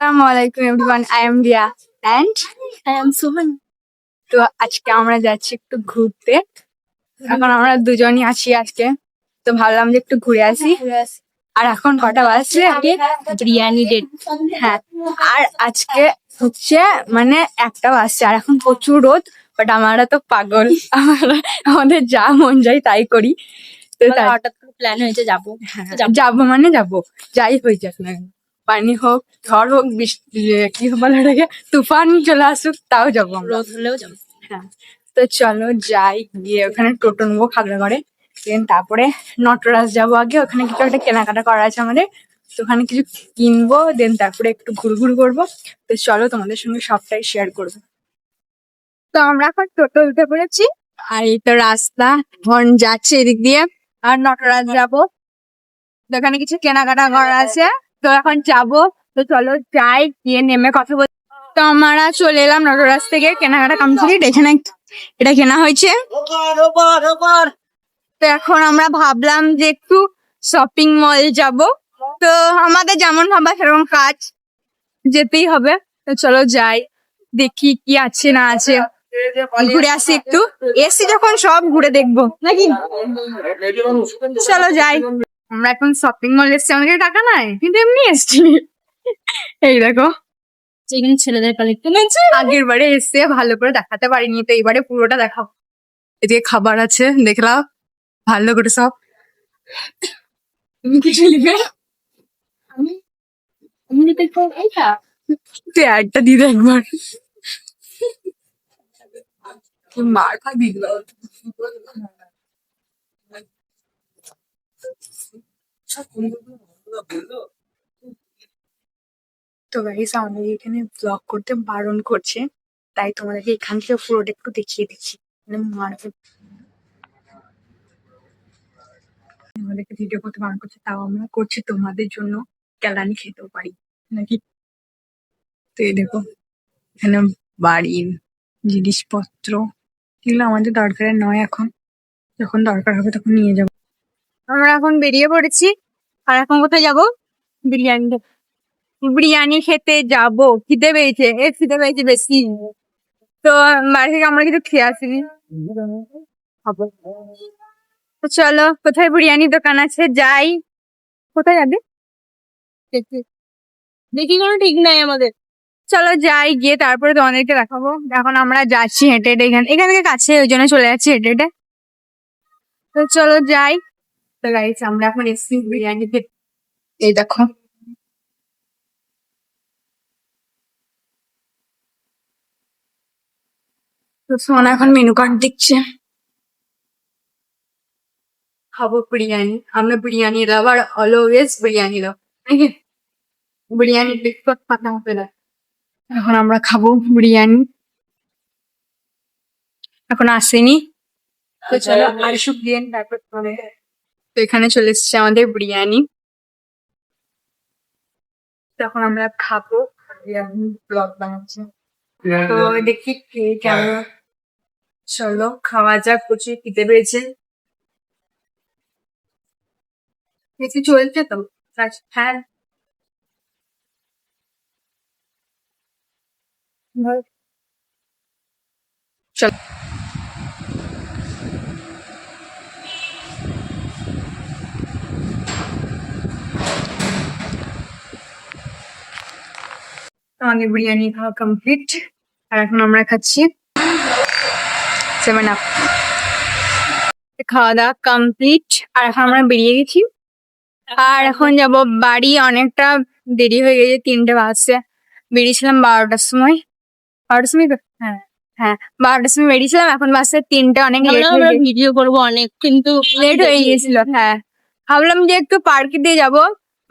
আসসালামাইকুম everyone, I am Riya and I am Suman. তো আজকে আমরা যাচ্ছি একটু ঘুরতে। এখন আমরা দুজনই আছি আজকে, তো ভাবলাম যে একটু ঘুরে আসি। আর এখন কটা বাজছে? বিরিয়ানি ডেট। হ্যাঁ, আর আজকে হচ্ছে মানে একটা বাজছে আর এখন প্রচুর রোদ। বাট আমরা তো পাগল, আমাদের যা মন যায় তাই করি। তো হঠাৎ করে প্ল্যান হয়েছে যাবো। যাবো মানে যাবো, যাই হয়ে যাক না কেন। পানি হোক, ঝড় হোক, বৃষ্টি, কি বলে ওটাকে, তুফান চলে আসুক, তাও যাবো আমরা। রোদ হলেও যাবো। হ্যাঁ, তো চলো যাই, গিয়ে ওখানে টোটো নেবো খাগড়াগড়ে। দেন তারপরে নটরাজ যাবো আগে, ওখানে কিছু একটা কেনাকাটা করা আছে আমাদের, তো ওখানে কিছু কিনবো। দেন তারপরে একটু ঘুরঘুর করবো। তো চলো তোমাদের সঙ্গে সবটাই শেয়ার করবো। তো আমরা এখন টোটো উঠে পড়েছি, আর এই তো রাস্তা এখন যাচ্ছে এদিক দিয়ে। আর নটরাজ যাবো, তো ওখানে কিছু কেনাকাটা করা আছে, তো এখন যাবো। তো চলো যাই, গিয়ে নেমে কথা বল। তো আমরা চলে এলাম নটরাজ থেকে, কেনাকাটা কমপ্লিট। এখানে এটা কেনা হয়েছে। তো এখন আমরা ভাবলাম যে একটু শপিং মল যাব। তো আমাদের যেমন ভাবা সেরকম কাজ, যেতেই হবে। তো চলো যাই, দেখি কি আছে না আছে, ঘুরে আসি একটু। এসি যখন সব ঘুরে দেখবো নাকি। চলো যাই। আমরা এখন শপিং মল এসছি, আমাদের টাকা নাই কিন্তু এমনি এসছি। এই দেখো, যেখানে ছেলেদের কালেকশন আছে। আগের বারে এসে ভালো করে দেখাতে পারিনি, তো এবারে পুরোটা দেখাও। এদিকে খাবার আছে, দেখলাম ভালো করে সব। তুমি কিছু নিবে? আমি দেখবো এইটা। তুই অ্যাডটা দিয়ে দে একবার। মার খাবি। তো গাইস, আমাদের এখানে ব্লগ করতে বারণ করছে, তাই তোমাদেরকে এখান থেকে পুরোটা একটু দেখিয়ে দিচ্ছি। মানে মারবে, আমাদেরকে ভিডিও করতে বারণ করছে, তাও আমরা করছি তোমাদের জন্য, কেলানি খেতেও পারি নাকি। তো এই দেখো, এখানে বাড়ির জিনিসপত্র, এগুলো আমাদের দরকারের নয়, এখন যখন দরকার হবে তখন নিয়ে যাব। আমরা এখন বেরিয়ে পড়েছি, আর এখন কোথায় যাব? বিরিয়ানি বিরিয়ানি খেতে যাব। খিদে পেয়েছে, খিদে পেয়েছে বেশি। তো বাড়ি থেকে আমরা কিছু খেয়ে আসিনি। তো চলো, কোথায় বিরিয়ানির দোকান আছে যাই। কোথায় যাবে দেখি কোনো ঠিক নাই আমাদের। চলো যাই, গিয়ে তারপরে তোমাদেরকে দেখাবো। এখন আমরা যাচ্ছি হেঁটে হেঁটে, এখান থেকে কাছে, ওই জন্য চলে যাচ্ছি হেঁটে হেঁটে। তো চলো যাই। তো গাইস, আমরা এখন এসছি বিরিয়ানি খেতে। এই দেখো, তো সোনা এখন মেনু কার্ড দেখছে। খাবো বিরিয়ানি, আমরা বিরিয়ানি লাভার, অলওয়েজ বিরিয়ানি লাভ নাকি। বিরিয়ানি বিস্কুট পাতা হবে না। এখন আমরা খাবো বিরিয়ানি, এখন আসেনি। তো চলো আসুক দিয়ে তারপর পরে। তো এখানে চলে এসছে আমাদের বিরিয়ানি, তখন আমরা খাবো। বিরিয়ানি ব্লগ বানাচ্ছি, তো দেখি কে কেমন। চলো খাওয়া যাক, প্রচুর খিদে পেয়েছে। কিছু চলছে তো। হ্যাঁ, চলো। আমাদের বিরিয়ানি খাওয়া কমপ্লিট, আর এখন আমরা খাচ্ছি 7 আপ। খাওয়া দাওয়া কমপ্লিট, আর এখন আমরা বেরিয়ে গেছি। আর এখন যাব বাড়ি, অনেকটা দেরি হয়ে গেছে, 3টে বাজছে। বেরিয়েছিলাম 12টার সময়। 12টার সময় তো? হ্যাঁ হ্যাঁ, 12টার সময় বেরিয়েছিলাম, এখন বাজছে 3টে, অনেক লেট হয়ে গেছে। ভিডিও করবো অনেক, কিন্তু লেট হয়ে গিয়েছিল। হ্যাঁ, ভাবলাম যে একটু পার্কে দিয়ে যাবো,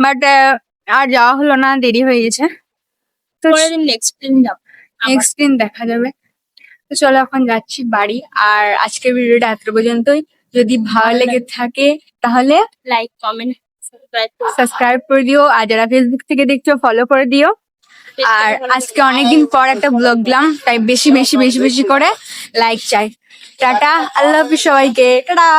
বাট আর যাওয়া হলো না, দেরি হয়ে গেছে। তো পরের দিন নেক্সট দিন যাবো। নেক্সট দিন দেখা যাবে। তো চলো এখন যাচ্ছি বাড়ি, আর আজকের ভিডিওটা এত পর্যন্তই। যদি ভালো লেগে থাকে তাহলে লাইক, কমেন্ট, সাবস্ক্রাইব করে দিও, আর যারা ফেসবুক থেকে দেখছো ফলো করে দিও। আর আজকে অনেকদিন পর একটা ব্লগ দিলাম, তাই বেশি বেশি বেশি বেশি করে লাইক চাই। টাটা, আল্লাহ হাফিজ সবাইকে, টাটা।